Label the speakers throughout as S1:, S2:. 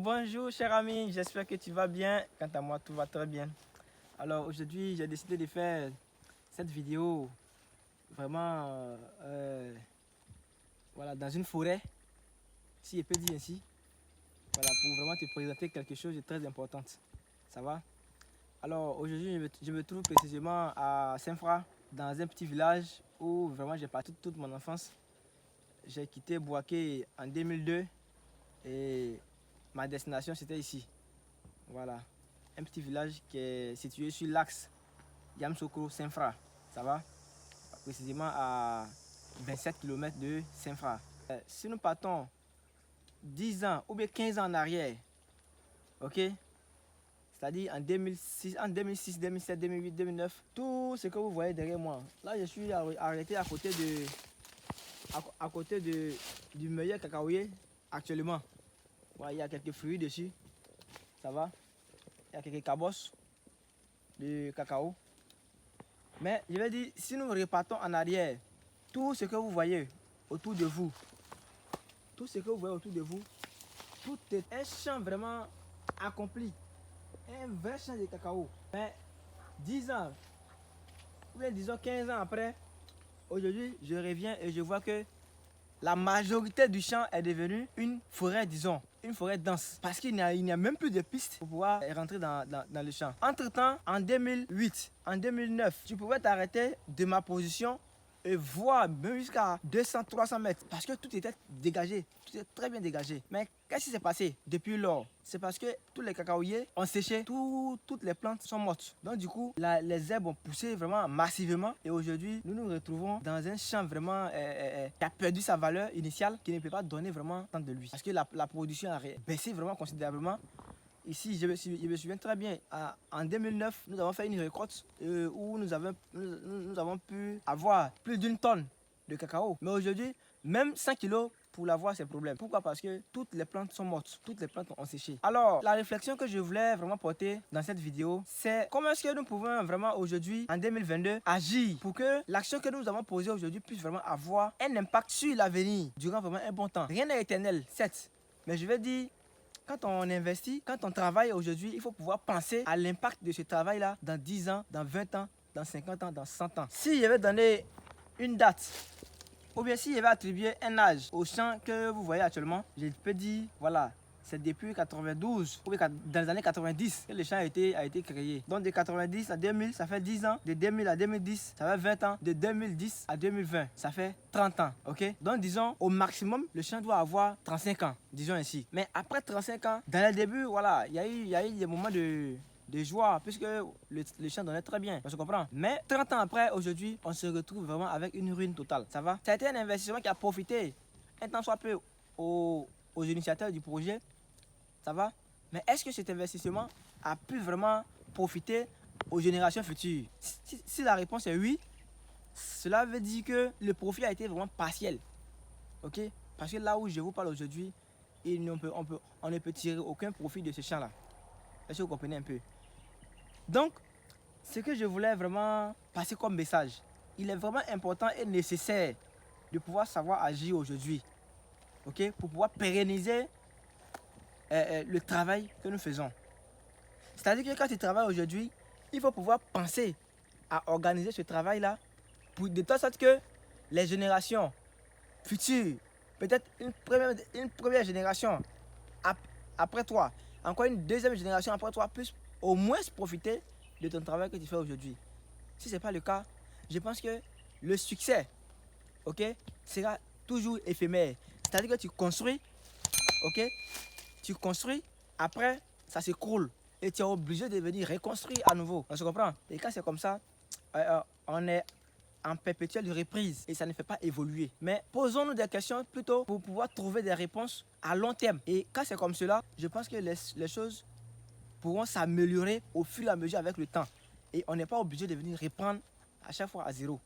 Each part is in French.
S1: Bonjour cher ami, j'espère que tu vas bien. Quant à moi, tout va très bien. Alors aujourd'hui, j'ai décidé de faire cette vidéo vraiment voilà, dans une forêt, si je peux dire ainsi. Voilà, pour vraiment te présenter quelque chose de très important. Ça va? Alors aujourd'hui, je me trouve précisément à Saint-Fra, dans un petit village où vraiment j'ai passé toute mon enfance. J'ai quitté Bouaké en 2002 et ma destination c'était ici. Voilà, un petit village qui est situé sur l'axe Yamsokro-Saint-Fra. Ça va? Précisément à 27 km de Saint-Fra. Si nous partons 10 ans ou bien 15 ans en arrière, ok? C'est-à-dire en 2006, 2007, 2008, 2009, tout ce que vous voyez derrière moi. Là, je suis arrêté à côté du meilleur cacaoyer actuellement. Voilà, il y a quelques fruits dessus. Ça va? Il y a quelques cabosses de cacao. Mais je vais dire, si nous repartons en arrière, tout ce que vous voyez autour de vous, tout est un champ vraiment accompli. Un vrai champ de cacao. Mais 10 ans, ou bien disons 15 ans après, aujourd'hui, je reviens et je vois que la majorité du champ est devenue une forêt, disons, une forêt dense. Parce qu'il n'y a même plus de pistes pour pouvoir rentrer dans le champ. Entre-temps, en 2008, en 2009, tu pouvais t'arrêter de ma position et voir même jusqu'à 200-300 mètres. Parce que tout était dégagé, tout était très bien dégagé. Mais qu'est-ce qui s'est passé depuis lors? C'est parce que tous les cacaoyers ont séché, toutes les plantes sont mortes. Donc du coup, les herbes ont poussé vraiment massivement. Et aujourd'hui, nous nous retrouvons dans un champ vraiment qui a perdu sa valeur initiale, qui ne peut pas donner vraiment tant de lui. Parce que la production a baissé vraiment considérablement. Ici, je me souviens très bien, en 2009, nous avons fait une récolte où nous avons pu avoir plus d'une tonne de cacao. Mais aujourd'hui, même 100 kilos pour l'avoir, c'est un problème. Pourquoi? Parce que toutes les plantes sont mortes, toutes les plantes ont séché. Alors, la réflexion que je voulais vraiment porter dans cette vidéo, c'est comment est-ce que nous pouvons vraiment aujourd'hui, en 2022, agir pour que l'action que nous avons posée aujourd'hui puisse vraiment avoir un impact sur l'avenir durant vraiment un bon temps. Rien n'est éternel, certes, mais je vais dire, quand on investit, quand on travaille aujourd'hui, il faut pouvoir penser à l'impact de ce travail-là dans 10 ans, dans 20 ans, dans 50 ans, dans 100 ans. Si je vais donner une date, ou bien si je vais attribuer un âge au champ que vous voyez actuellement, je peux dire, voilà, c'est depuis 92, ou bien dans les années 90 que le champ a été créé. Donc de 90 à 2000, ça fait 10 ans. De 2000 à 2010, ça fait 20 ans. De 2010 à 2020, ça fait 30 ans. Ok? Donc disons, au maximum, le champ doit avoir 35 ans, disons ainsi. Mais après 35 ans, dans le début, voilà, il y a eu des moments de joie, puisque le champ donnait très bien, on se comprend. Mais 30 ans après, aujourd'hui, on se retrouve vraiment avec une ruine totale. Ça va? Ça a été un investissement qui a profité un tant soit peu aux initiateurs du projet. Ça va? Mais est-ce que cet investissement a pu vraiment profiter aux générations futures? Si la réponse est oui, cela veut dire que le profit a été vraiment partiel. Ok? Parce que là où je vous parle aujourd'hui, on ne peut tirer aucun profit de ce champ-là. Est-ce que vous comprenez un peu? Donc, ce que je voulais vraiment passer comme message, il est vraiment important et nécessaire de pouvoir savoir agir aujourd'hui. Ok? Pour pouvoir pérenniser le travail que nous faisons. C'est-à-dire que quand tu travailles aujourd'hui, il faut pouvoir penser à organiser ce travail-là de telle sorte que les générations futures, peut-être une première génération après toi, encore une deuxième génération après toi, puisse au moins profiter de ton travail que tu fais aujourd'hui. Si ce n'est pas le cas, je pense que le succès, ok, sera toujours éphémère. C'est-à-dire que tu construis, ok, tu construis, après ça s'écroule et tu es obligé de venir reconstruire à nouveau. On se comprend? Et quand c'est comme ça, on est en perpétuelle reprise et ça ne fait pas évoluer. Mais posons-nous des questions plutôt pour pouvoir trouver des réponses à long terme. Et quand c'est comme cela, je pense que les choses pourront s'améliorer au fur et à mesure avec le temps. Et on n'est pas obligé de venir reprendre à chaque fois à zéro.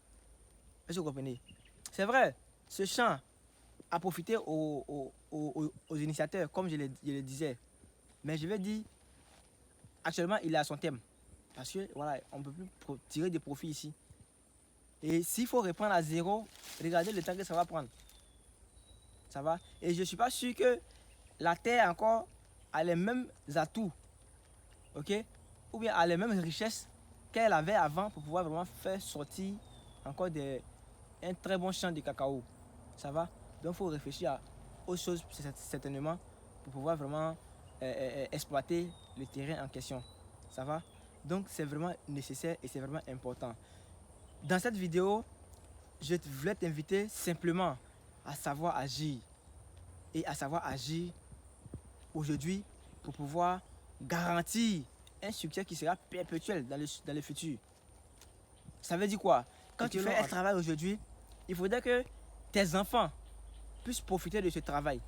S1: Est-ce que vous comprenez? C'est vrai, ce champ a profité aux initiateurs, comme je le disais. Mais je vais dire, actuellement, il est à son thème. Parce que voilà, on ne peut plus tirer des profits ici. Et s'il faut reprendre à zéro, regardez le temps que ça va prendre. Ça va? Et je ne suis pas sûr que la terre encore a les mêmes atouts, ok? Ou bien a les mêmes richesses qu'elle avait avant pour pouvoir vraiment faire sortir encore un très bon champ de cacao. Ça va? Donc il faut réfléchir aux choses certainement pour pouvoir vraiment exploiter le terrain en question. Ça va? Donc c'est vraiment nécessaire et c'est vraiment important. Dans cette vidéo, je voulais t'inviter simplement à savoir agir. Et à savoir agir aujourd'hui pour pouvoir garantir un succès qui sera perpétuel dans le futur. Ça veut dire quoi? Quand tu fais un travail aujourd'hui, il faudrait que tes enfants puissent profiter de ce travail.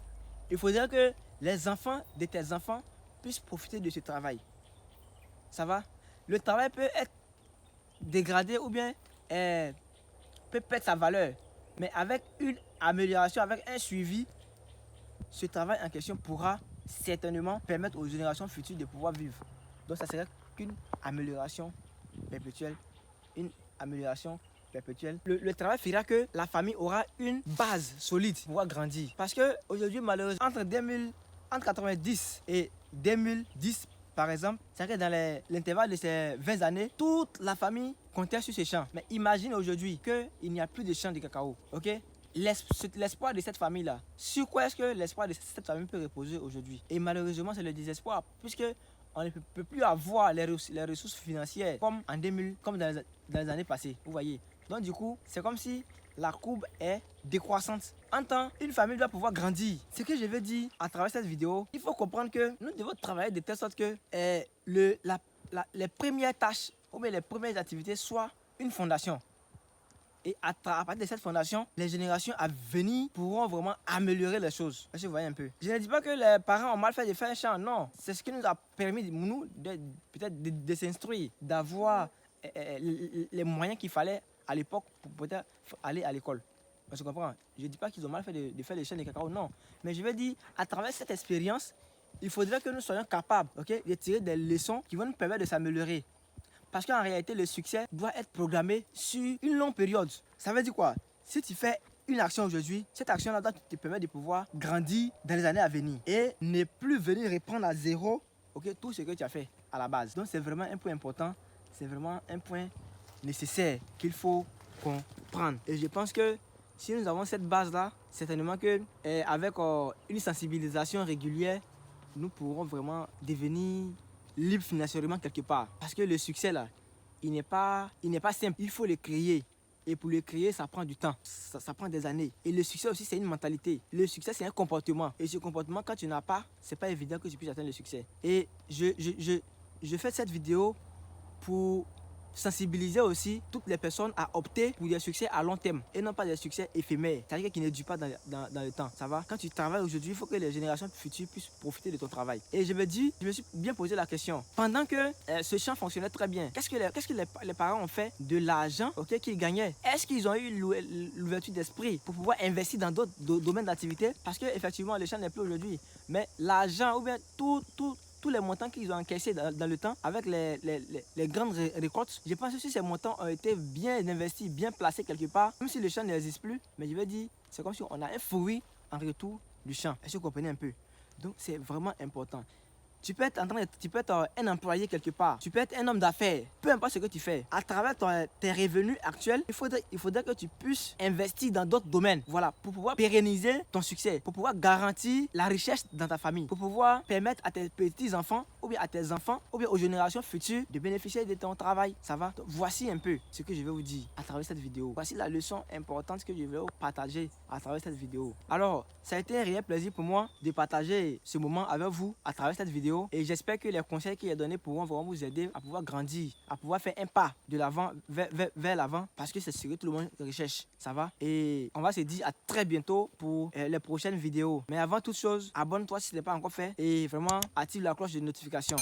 S1: Il faudrait que les enfants de tes enfants puissent profiter de ce travail. Ça va? Le travail peut être dégradé ou bien peut perdre sa valeur. Mais avec une amélioration, avec un suivi, ce travail en question pourra certainement permettre aux générations futures de pouvoir vivre. Donc ça serait qu'une amélioration perpétuelle. Une amélioration perpétuelle. Le travail fera que la famille aura une base solide pour pouvoir grandir. Parce qu'aujourd'hui, malheureusement, entre 90 et 2010, par exemple, c'est que dans l'intervalle de ces 20 années, toute la famille comptait sur ces champs. Mais imagine aujourd'hui qu'il n'y a plus de champs de cacao. Ok? L'espoir de cette famille-là, sur quoi est-ce que l'espoir de cette famille peut reposer aujourd'hui? Et malheureusement, c'est le désespoir, puisque on ne peut plus avoir les ressources financières comme dans les années passées. Vous voyez? Donc du coup, c'est comme si la courbe est décroissante. En temps, une famille doit pouvoir grandir. Ce que je veux dire à travers cette vidéo, il faut comprendre que nous devons travailler de telle sorte que les premières tâches ou bien les premières activités soient une fondation. Et à partir de cette fondation, les générations à venir pourront vraiment améliorer les choses. Est-ce que vous voyez un peu? Je ne dis pas que les parents ont mal fait de faire un champ, non. C'est ce qui nous a permis, nous, peut-être de s'instruire, d'avoir les moyens qu'il fallait à l'époque pour peut-être aller à l'école. On se comprend? Je ne dis pas qu'ils ont mal fait de faire les champs de cacao, non. Mais je veux dire, à travers cette expérience, il faudrait que nous soyons capables, ok, de tirer des leçons qui vont nous permettre de s'améliorer. Parce qu'en réalité, le succès doit être programmé sur une longue période. Ça veut dire quoi? Si tu fais une action aujourd'hui, cette action-là doit te permettre de pouvoir grandir dans les années à venir. Et ne plus venir reprendre à zéro, okay, tout ce que tu as fait à la base. Donc c'est vraiment un point important, c'est vraiment un point nécessaire qu'il faut comprendre. Et je pense que si nous avons cette base-là, certainement qu'avec une sensibilisation régulière, nous pourrons vraiment devenir libre financièrement quelque part. Parce que le succès là, il n'est pas simple. Il faut le créer. Et pour le créer, ça prend du temps. Ça prend des années. Et le succès aussi, c'est une mentalité. Le succès, c'est un comportement. Et ce comportement, quand tu n'as pas, c'est pas évident que tu puisses atteindre le succès. Et je fais cette vidéo pour sensibiliser aussi toutes les personnes à opter pour des succès à long terme et non pas des succès éphémères, c'est-à-dire qui ne durent pas dans le temps. Ça va? Quand tu travailles aujourd'hui, il faut que les générations futures puissent profiter de ton travail. Et je me suis bien posé la question, pendant que ce champ fonctionnait très bien, qu'est-ce que les parents ont fait de l'argent, okay, qu'ils gagnaient? Est-ce qu'ils ont eu l'ouverture d'esprit pour pouvoir investir dans d'autres domaines d'activité? Parce que effectivement, le champ n'est plus aujourd'hui, mais l'argent ou bien tous les montants qu'ils ont encaissés dans le temps avec les grandes récoltes, je pense que si ces montants ont été bien investis, bien placés quelque part, même si le champ n'existe plus, mais je vais dire, c'est comme si on a un fruit en retour du champ. Est-ce que vous comprenez un peu? Donc c'est vraiment important. Tu peux être un employé quelque part. Tu peux être un homme d'affaires. Peu importe ce que tu fais. À travers tes revenus actuels, il faudrait que tu puisses investir dans d'autres domaines. Voilà, pour pouvoir pérenniser ton succès, pour pouvoir garantir la richesse dans ta famille, pour pouvoir permettre à tes petits-enfants, ou bien à tes enfants, ou bien aux générations futures de bénéficier de ton travail. Ça va? Donc, voici un peu ce que je vais vous dire à travers cette vidéo. Voici la leçon importante que je vais vous partager à travers cette vidéo. Alors, ça a été un réel plaisir pour moi de partager ce moment avec vous à travers cette vidéo et j'espère que les conseils qu'il a donnés pourront vraiment vous aider à pouvoir grandir, à pouvoir faire un pas de l'avant vers l'avant parce que c'est ce que tout le monde recherche. Ça va? Et on va se dire à très bientôt pour les prochaines vidéos. Mais avant toute chose, abonne-toi si ce n'est pas encore fait et vraiment active la cloche de notification.